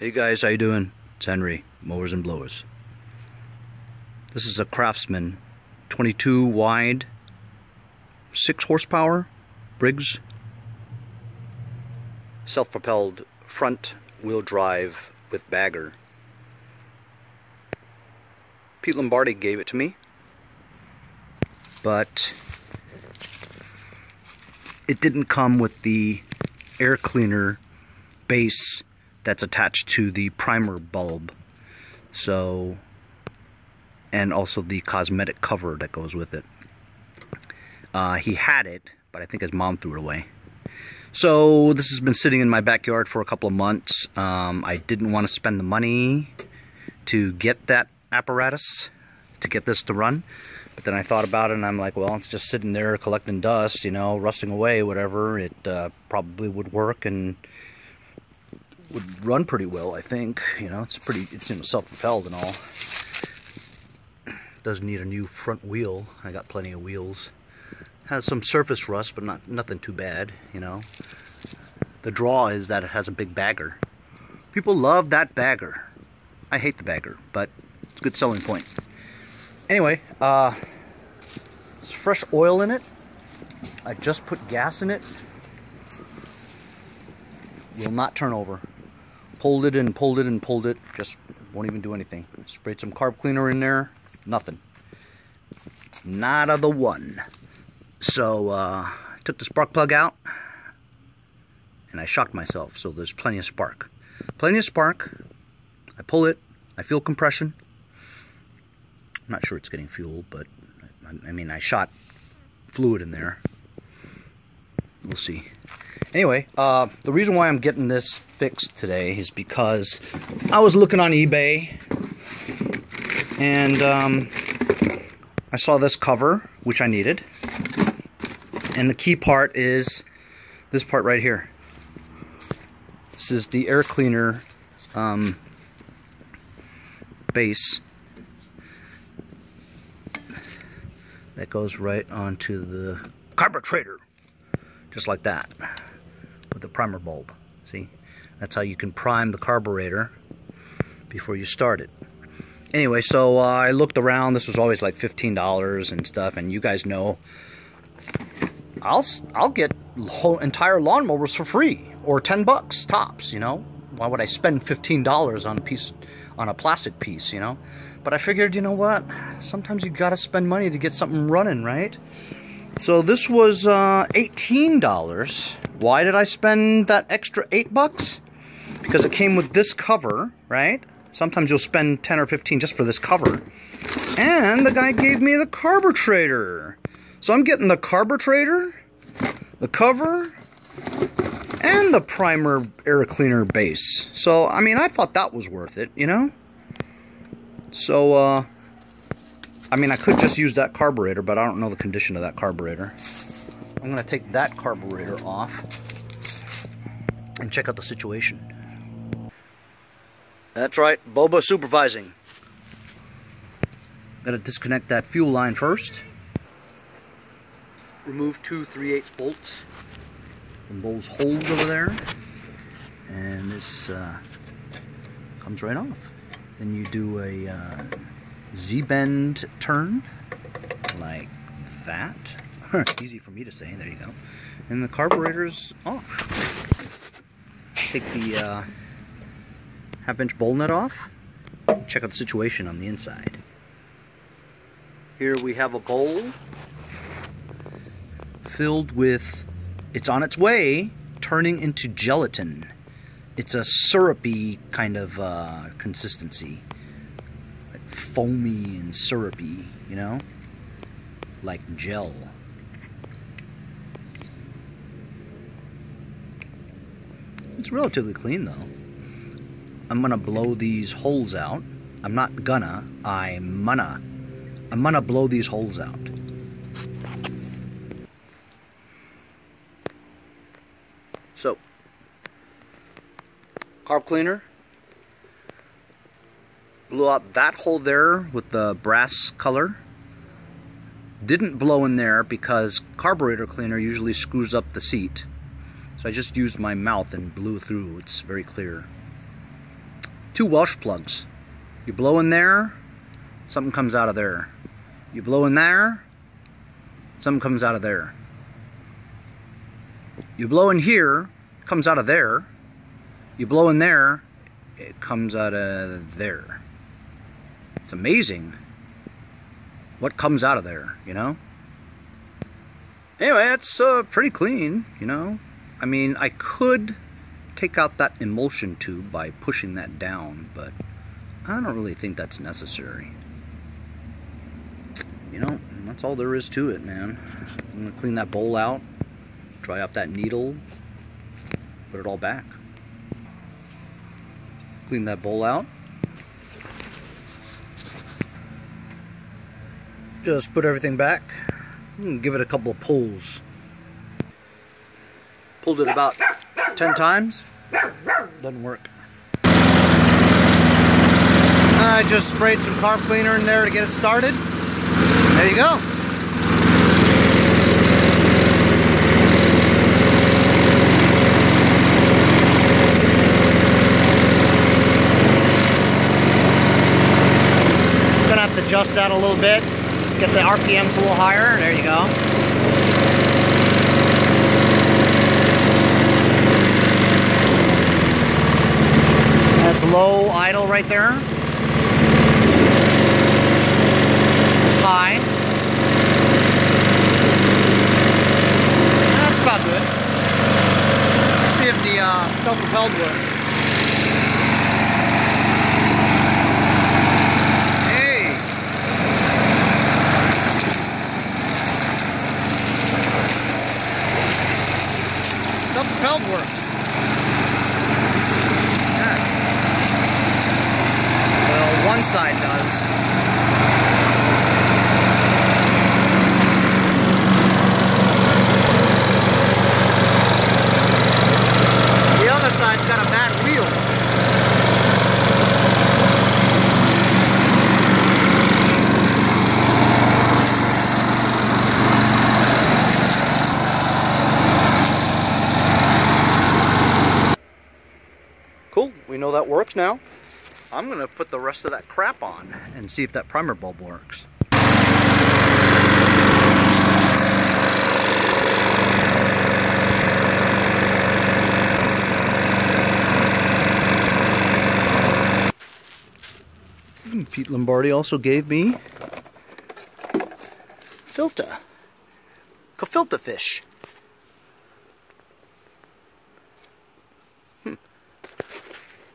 Hey guys, how you doing? It's Henry, Mowers and Blowers. This is a Craftsman 22 wide, 6 horsepower Briggs self-propelled front wheel drive with bagger. Pete Lombardi gave it to me, but it didn't come with the air cleaner base that's attached to the primer bulb, so, and also the cosmetic cover that goes with it. He had it, but I think his mom threw it away. So this has been sitting in my backyard for a couple of months. I didn't want to spend the money to get that apparatus, to get this to run, but then I thought about it and I'm like, well, it's just sitting there collecting dust, you know, rusting away, whatever. It probably would work and would run pretty well, I think. You know, it's you know, self-propelled and all. Does need a new front wheel. I got plenty of wheels. Has some surface rust, but nothing too bad, you know. The draw is that it has a big bagger. People love that bagger. I hate the bagger, but it's a good selling point. Anyway, there's fresh oil in it. I just put gas in it. Will not turn over. Pulled it and pulled it and pulled it. Just won't even do anything. Sprayed some carb cleaner in there. Nothing. Nada the one. So I took the spark plug out and I shocked myself. So there's plenty of spark. Plenty of spark. I pull it. I feel compression. I'm not sure it's getting fuel, but I mean, I shot fluid in there. We'll see. Anyway, the reason why I'm getting this fixed today is because I was looking on eBay and I saw this cover, which I needed. And the key part is this part right here. This is the air cleaner base that goes right onto the carburetor, just like that, with the primer bulb. See, that's how you can prime the carburetor before you start it. Anyway, so I looked around. This was always like $15 and stuff, and you guys know I'll get whole entire lawnmowers for free, or 10 bucks tops, you know. Why would I spend $15 on a plastic piece, you know? But I figured, you know what, sometimes you gotta spend money to get something running, right? So this was $18. Why did I spend that extra 8 bucks? Because it came with this cover, right? Sometimes you'll spend 10 or 15 just for this cover. And the guy gave me the carburetor. So I'm getting the carburetor, the cover, and the primer air cleaner base. So, I mean, I thought that was worth it, you know? So, I mean, I could just use that carburetor, but I don't know the condition of that carburetor. I'm going to take that carburetor off and check out the situation. That's right, Boba supervising. Got to disconnect that fuel line first. Remove 2 3/8 bolts from those holes over there, and this comes right off. Then you do a Z-bend turn like that. Easy for me to say. There you go. And the carburetor's off. Take the half-inch bowl nut off. Check out the situation on the inside. Here we have a bowl filled with, it's on its way turning into gelatin. It's a syrupy kind of consistency, like foamy and syrupy, you know, like gel. It's relatively clean though. I'm gonna blow these holes out. I'm gonna blow these holes out. So, carb cleaner, blew out that hole there with the brass color. Didn't blow in there because carburetor cleaner usually screws up the seat. So I just used my mouth and blew through. It's very clear. 2 Welsh plugs. You blow in there, something comes out of there. You blow in there, something comes out of there. You blow in here, it comes out of there. You blow in there, it comes out of there. It's amazing what comes out of there, you know? Anyway, it's pretty clean, you know? I mean, I could take out that emulsion tube by pushing that down, but I don't really think that's necessary. You know, that's all there is to it, man. I'm gonna clean that bowl out, dry off that needle, put it all back. Clean that bowl out. Just put everything back and give it a couple of pulls. Pulled it about 10 times. Doesn't work. I just sprayed some carb cleaner in there to get it started. There you go. Gonna have to adjust that a little bit. Get the RPMs a little higher. There you go. That's low idle right there. It's high. That's about good. Let's see if the self-propelled works. Hey! Self-propelled works. One side does. The other side's got a bad wheel. Cool, we know that works now. I'm going to put the rest of that crap on and see if that primer bulb works. Pete Lombardi also gave me filter, filter fish.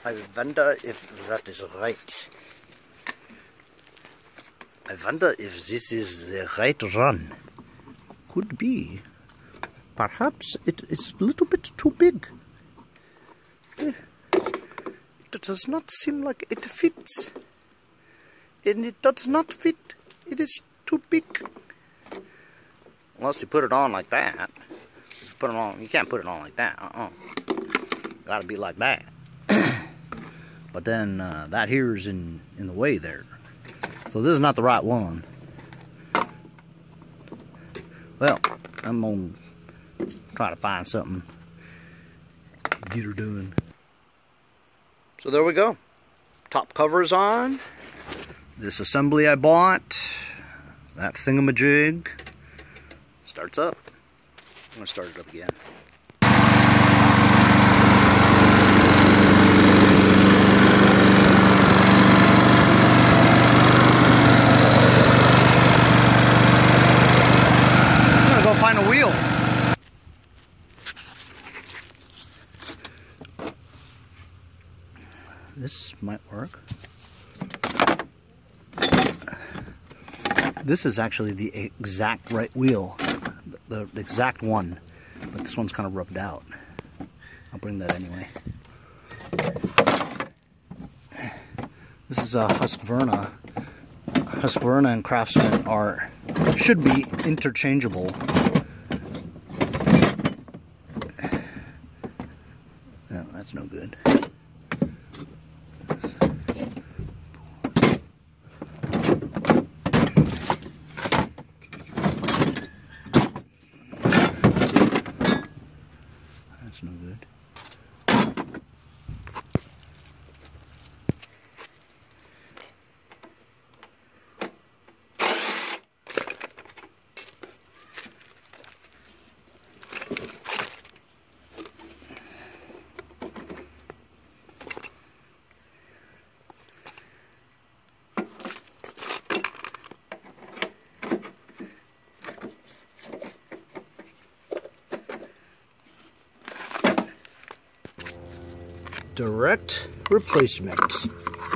I wonder if that is right. I wonder if this is the right run. Could be. Perhaps it is a little bit too big. It does not seem like it fits. And it does not fit. It is too big. Unless you put it on like that. Put it on. You can't put it on like that. Gotta be like that. But then that here is in the way there. So this is not the right one. Well, I'm gonna try to find something. Get her done. So there we go. Top cover's on. This assembly I bought. That thingamajig. Starts up. I'm gonna start it up again. Find a wheel. This might work. This is actually the exact right wheel, the exact one, but this one's kind of rubbed out. I'll bring that anyway. This is a Husqvarna. Husqvarna and Craftsman should be interchangeable. No, that's no good. That's no good. direct replacement,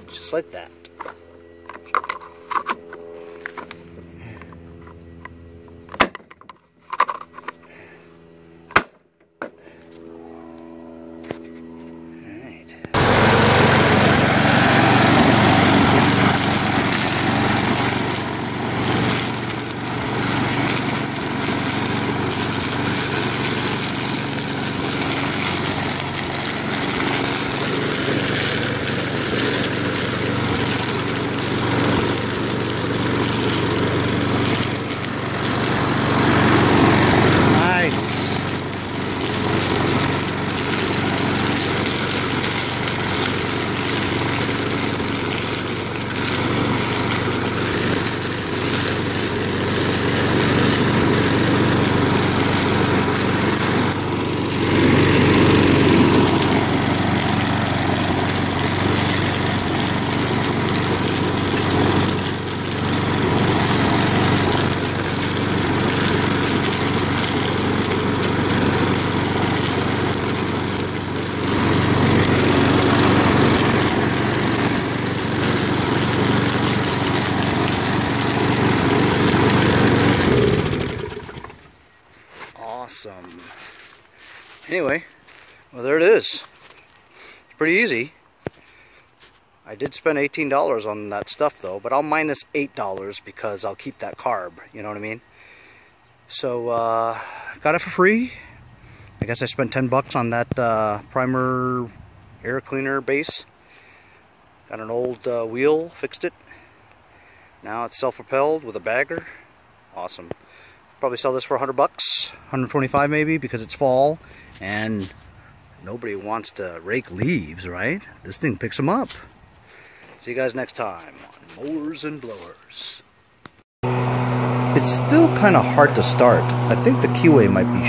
just like that. Awesome. Anyway, well, there it is. It's pretty easy. I did spend $18 on that stuff though, but I'll minus $8 because I'll keep that carb, you know what I mean? So, got it for free. I guess I spent 10 bucks on that primer air cleaner base. Got an old wheel, fixed it. Now it's self-propelled with a bagger. Awesome. Probably sell this for 100 bucks, 125 maybe, because it's fall and nobody wants to rake leaves, right? This thing picks them up. See you guys next time on Mowers and Blowers. It's still kind of hard to start. I think the keyway might be